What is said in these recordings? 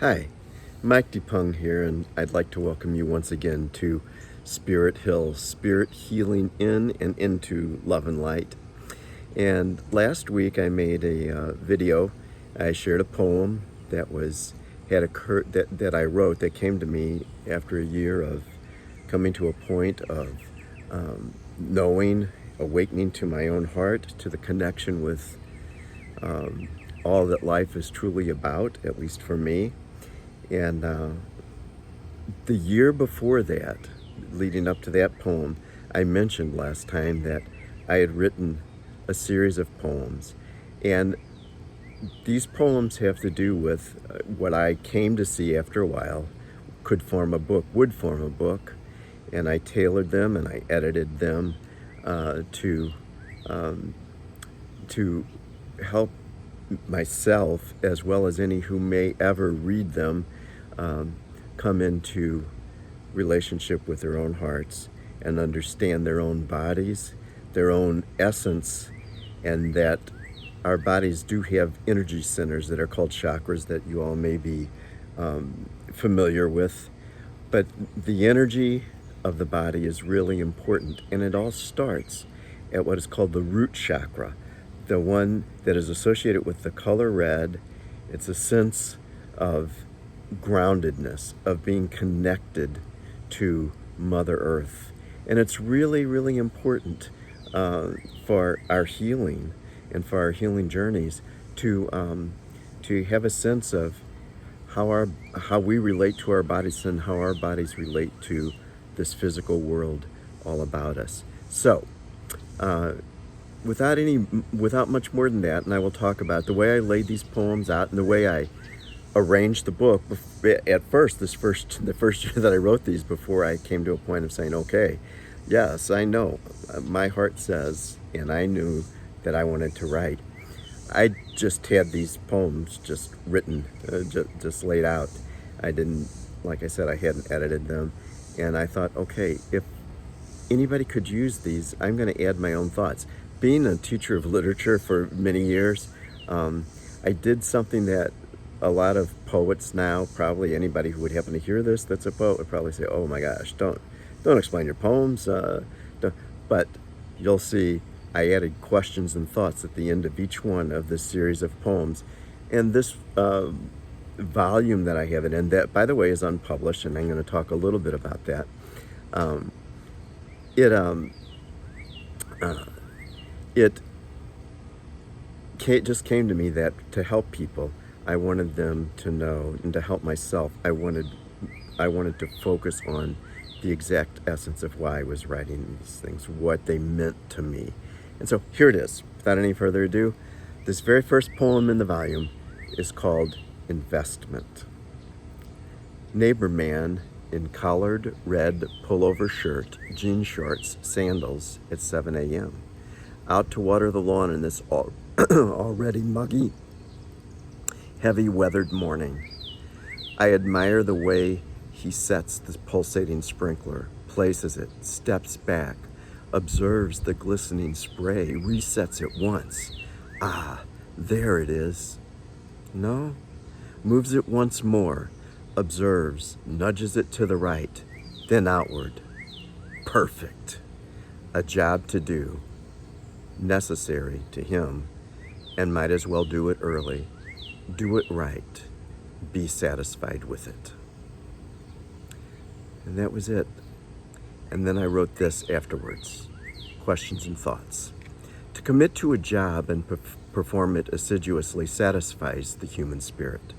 Hi, Mike DePung here, and I'd like to welcome you once again to Spirit Hill, spirit healing in and into love and light. And last week I made a video. I shared a poem that had occurred that I wrote that came to me after a year of coming to a point of knowing, awakening to my own heart, to the connection with all that life is truly about, at least for me. And the year before that, leading up to that poem, I mentioned last time that I had written a series of poems. And these poems have to do with what I came to see after a while would form a book. And I tailored them and I edited them to to help myself, as well as any who may ever read them, come into relationship with their own hearts and understand their own bodies, their own essence, and that our bodies do have energy centers that are called chakras that you all may be familiar with. But the energy of the body is really important, and it all starts at what is called the root chakra, the one that is associated with the color red. It's a sense of groundedness, of being connected to Mother Earth. And it's really, really important for our healing and for our healing journeys to have a sense of how we relate to our bodies and how our bodies relate to this physical world all about us. So, without much more than that, and I will talk about the way I laid these poems out and the way I arranged the book. At first, the first year that I wrote these, before I came to a point of saying, okay, yes, I know, my heart says, and I knew that I wanted to write. I just had these poems just written, just laid out. I didn't, like I said, I hadn't edited them. And I thought, okay, if anybody could use these, I'm going to add my own thoughts. Being a teacher of literature for many years, I did something that a lot of poets now, probably anybody who would happen to hear this that's a poet, would probably say, oh my gosh, don't explain your poems. But you'll see I added questions and thoughts at the end of each one of this series of poems. And this volume that I have it in, that, by the way, is unpublished, and I'm going to talk a little bit about that. It just came to me that to help people, I wanted them to know, and to help myself, I wanted to focus on the exact essence of why I was writing these things, what they meant to me. And so here it is. Without any further ado, this very first poem in the volume is called Investment. Neighbor man in collared red pullover shirt, jean shorts, sandals at 7 a.m. Out to water the lawn in this already muggy, heavy weathered morning. I admire the way he sets the pulsating sprinkler, places it, steps back, observes the glistening spray, resets it once. Ah, there it is. No? Moves it once more, observes, nudges it to the right, then outward. Perfect. A job to do. Necessary to him, and might as well do it early. Do it right. Be satisfied with it. And that was it. And then I wrote this afterwards. Questions and thoughts. To commit to a job and perform it assiduously satisfies the human spirit.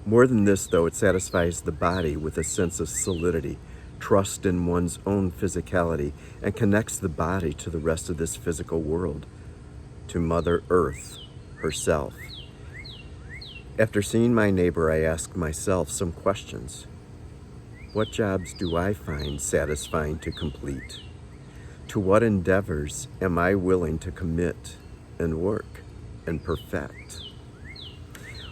More than this, though, it satisfies the body with a sense of solidity, trust in one's own physicality, and connects the body to the rest of this physical world, to Mother Earth herself. After seeing my neighbor, I asked myself some questions. What jobs do I find satisfying to complete? To what endeavors am I willing to commit and work and perfect?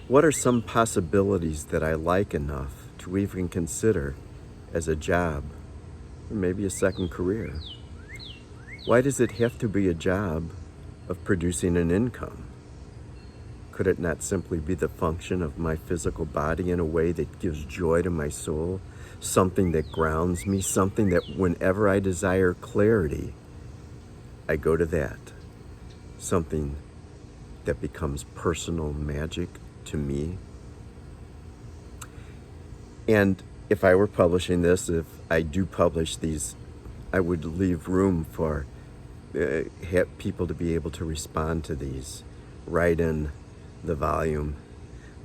What are some possibilities that I like enough to even consider as a job, or maybe a second career? Why does it have to be a job of producing an income? Could it not simply be the function of my physical body in a way that gives joy to my soul? Something that grounds me, something that whenever I desire clarity, I go to that. Something that becomes personal magic to me. And if I were publishing this, if I do publish these, I would leave room for people to be able to respond to these, write in the volume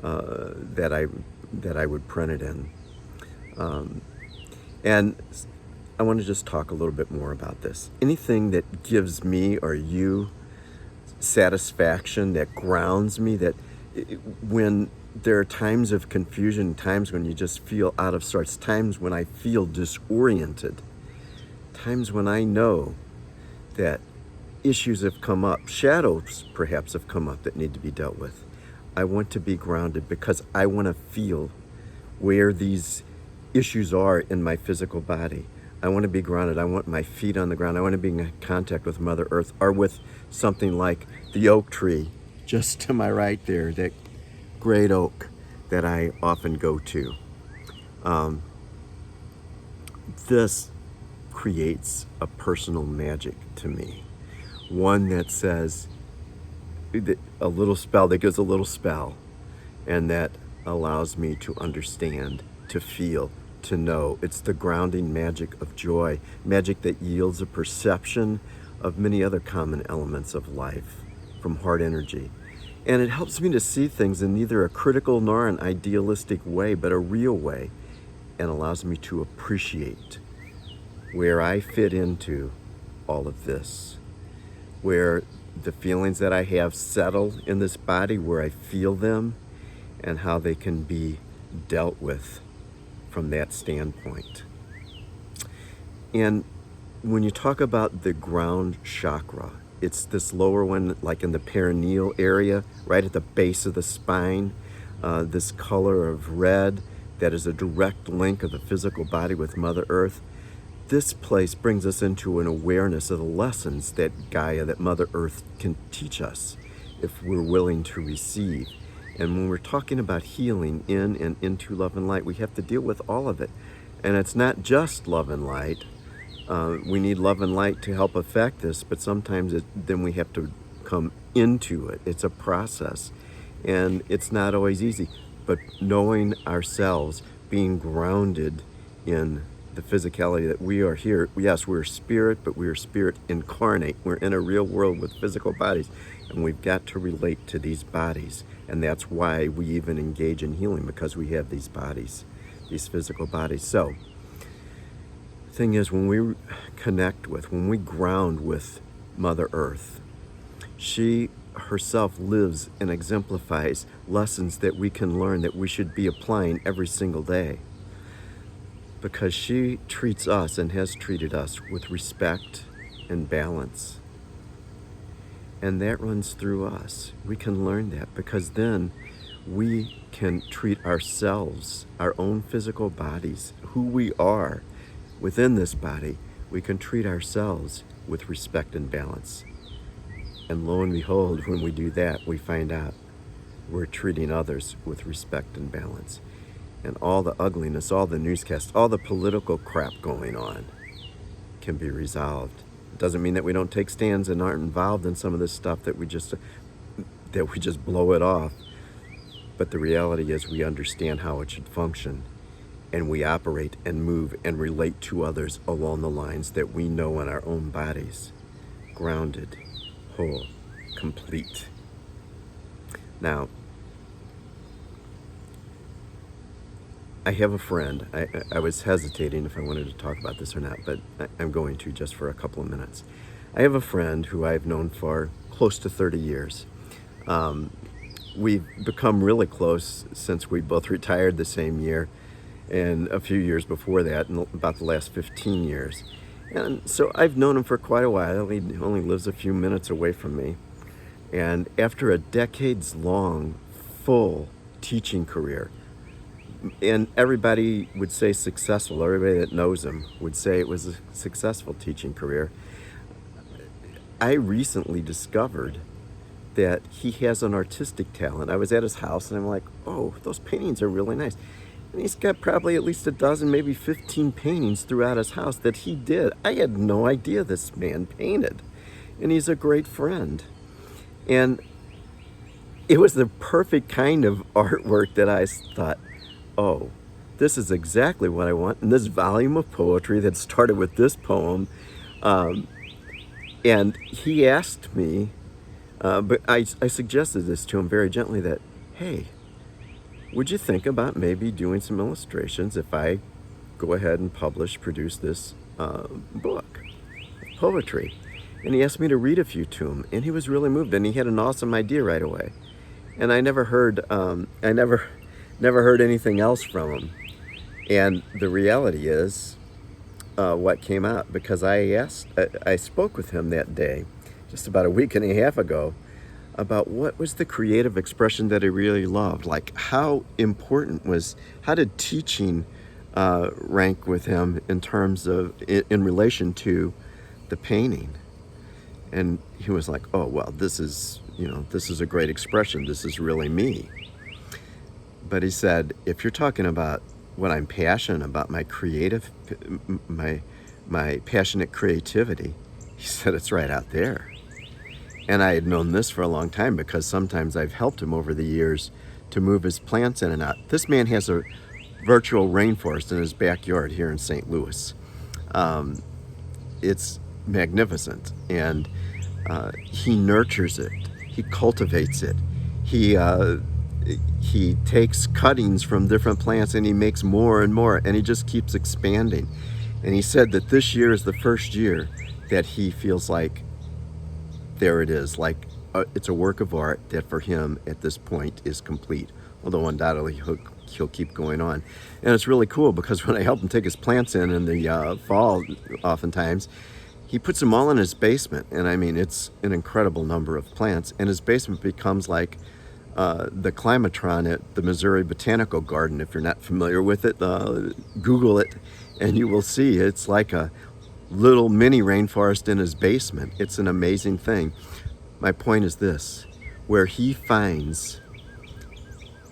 that I would print it in. And I want to just talk a little bit more about this. Anything that gives me or you satisfaction, that grounds me, that when there are times of confusion, times when you just feel out of sorts, times when I feel disoriented, times when I know that issues have come up, shadows perhaps have come up that need to be dealt with. I want to be grounded because I want to feel where these issues are in my physical body. I want to be grounded. I want my feet on the ground. I want to be in contact with Mother Earth, or with something like the oak tree just to my right there, that great oak that I often go to. This creates a personal magic to me. One that says, a little spell, that gives a little spell, and that allows me to understand, to feel, to know. It's the grounding magic of joy, magic that yields a perception of many other common elements of life from heart energy. And it helps me to see things in neither a critical nor an idealistic way, but a real way, and allows me to appreciate where I fit into all of this, where the feelings that I have settle in this body, where I feel them, and how they can be dealt with from that standpoint. And when you talk about the ground chakra, it's this lower one, like in the perineal area, right at the base of the spine, this color of red that is a direct link of the physical body with Mother Earth. This place brings us into an awareness of the lessons that Gaia, that Mother Earth can teach us if we're willing to receive. And when we're talking about healing in and into love and light, we have to deal with all of it. And it's not just love and light. We need love and light to help affect this, but sometimes then we have to come into it. It's a process, and it's not always easy. But knowing ourselves, being grounded in the physicality that we are here. Yes, we're spirit, but we are spirit incarnate. We're in a real world with physical bodies, and we've got to relate to these bodies. And that's why we even engage in healing, because we have these bodies, these physical bodies. So the thing is, when we connect with, when we ground with Mother Earth, she herself lives and exemplifies lessons that we can learn, that we should be applying every single day. Because she treats us and has treated us with respect and balance. And that runs through us. We can learn that, because then we can treat ourselves, our own physical bodies, who we are within this body, we can treat ourselves with respect and balance. And lo and behold, when we do that, we find out we're treating others with respect and balance. And all the ugliness, all the newscasts, all the political crap going on can be resolved. It doesn't mean that we don't take stands and aren't involved in some of this stuff, that we just blow it off. But the reality is, we understand how it should function, and we operate and move and relate to others along the lines that we know in our own bodies. Grounded, whole, complete. Now, I have a friend. I was hesitating if I wanted to talk about this or not, but I'm going to, just for a couple of minutes. I have a friend who I've known for close to 30 years. We've become really close since we both retired the same year, and a few years before that, in about the last 15 years. And so I've known him for quite a while. He only lives a few minutes away from me. And after a decades-long, full teaching career, and everybody would say successful, everybody that knows him would say it was a successful teaching career, I recently discovered that he has an artistic talent. I was at his house and I'm like, oh, those paintings are really nice. And he's got probably at least a dozen, maybe 15 paintings throughout his house that he did. I had no idea this man painted. And he's a great friend. And it was the perfect kind of artwork that I thought, oh, this is exactly what I want. And this volume of poetry that started with this poem. And he asked me, but I suggested this to him very gently that, hey, would you think about maybe doing some illustrations if I go ahead and produce this book of poetry? And he asked me to read a few to him, and he was really moved, and he had an awesome idea right away. And I never heard anything else from him. And the reality is what came out, because I spoke with him that day, just about a week and a half ago, about what was the creative expression that he really loved. Like, how did teaching rank with him in terms of, in relation to the painting? And he was like, oh, well, this is a great expression. This is really me. But he said, if you're talking about what I'm passionate about, my passionate creativity, he said, it's right out there. And I had known this for a long time because sometimes I've helped him over the years to move his plants in and out. This man has a virtual rainforest in his backyard here in St. Louis. It's magnificent, and he nurtures it. He cultivates it. He takes cuttings from different plants and he makes more and more, and he just keeps expanding. And he said that this year is the first year that he feels like, there it is, like it's a work of art that for him at this point is complete. Although undoubtedly he'll keep going on. And it's really cool because when I help him take his plants in the fall, oftentimes, he puts them all in his basement. And I mean, it's an incredible number of plants. And his basement becomes like the climatron at the Missouri Botanical Garden. If you're not familiar with it, Google it and you will see it's like a little mini rainforest in his basement. It's an amazing thing. My point is this, where he finds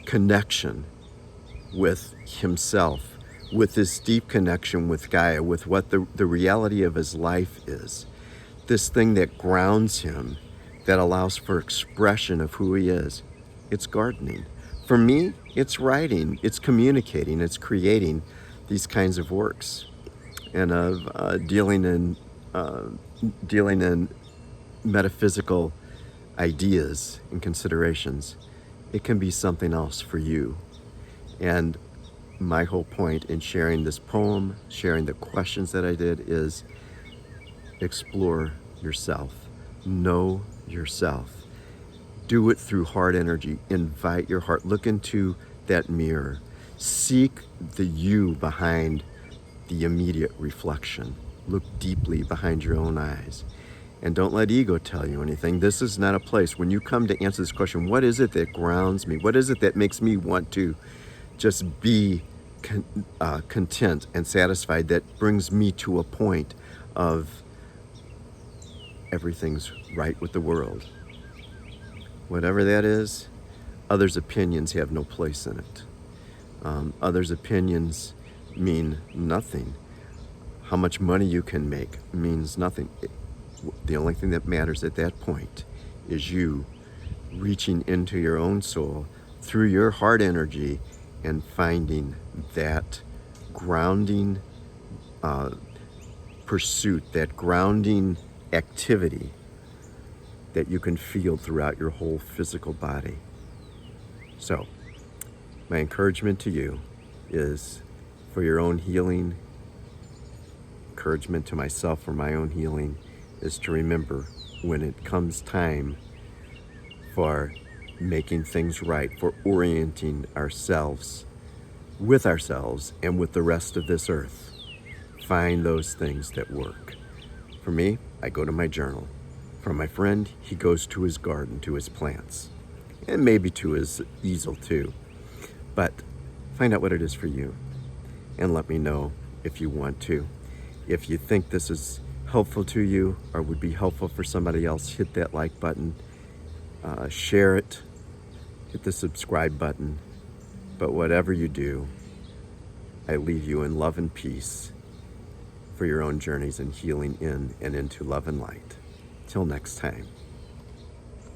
connection with himself, with this deep connection with Gaia, with what the reality of his life is, this thing that grounds him, that allows for expression of who he is. It's gardening. For me, it's writing, it's communicating, it's creating these kinds of works. And of dealing in metaphysical ideas and considerations, it can be something else for you. And my whole point in sharing this poem, sharing the questions that I did, is explore yourself, know yourself, do it through heart energy, invite your heart, look into that mirror, seek the you behind the immediate reflection. Look deeply behind your own eyes. And don't let ego tell you anything. This is not a place, when you come to answer this question, what is it that grounds me? What is it that makes me want to just be content and satisfied, that brings me to a point of everything's right with the world? Whatever that is, others' opinions have no place in it. Others' opinions mean nothing. How much money you can make means nothing. The only thing that matters at that point is you reaching into your own soul through your heart energy and finding that grounding pursuit, that grounding activity that you can feel throughout your whole physical body. So, my encouragement to you is, for your own healing, encouragement to myself for my own healing, is to remember, when it comes time for making things right, for orienting ourselves and with the rest of this earth, find those things that work. For me, I go to my journal. For my friend, he goes to his garden, to his plants, and maybe to his easel too. But find out what it is for you, and let me know if you want to. If you think this is helpful to you or would be helpful for somebody else, hit that like button. Share it, hit the subscribe button. But whatever you do, I leave you in love and peace for your own journeys and healing in and into love and light. Till next time.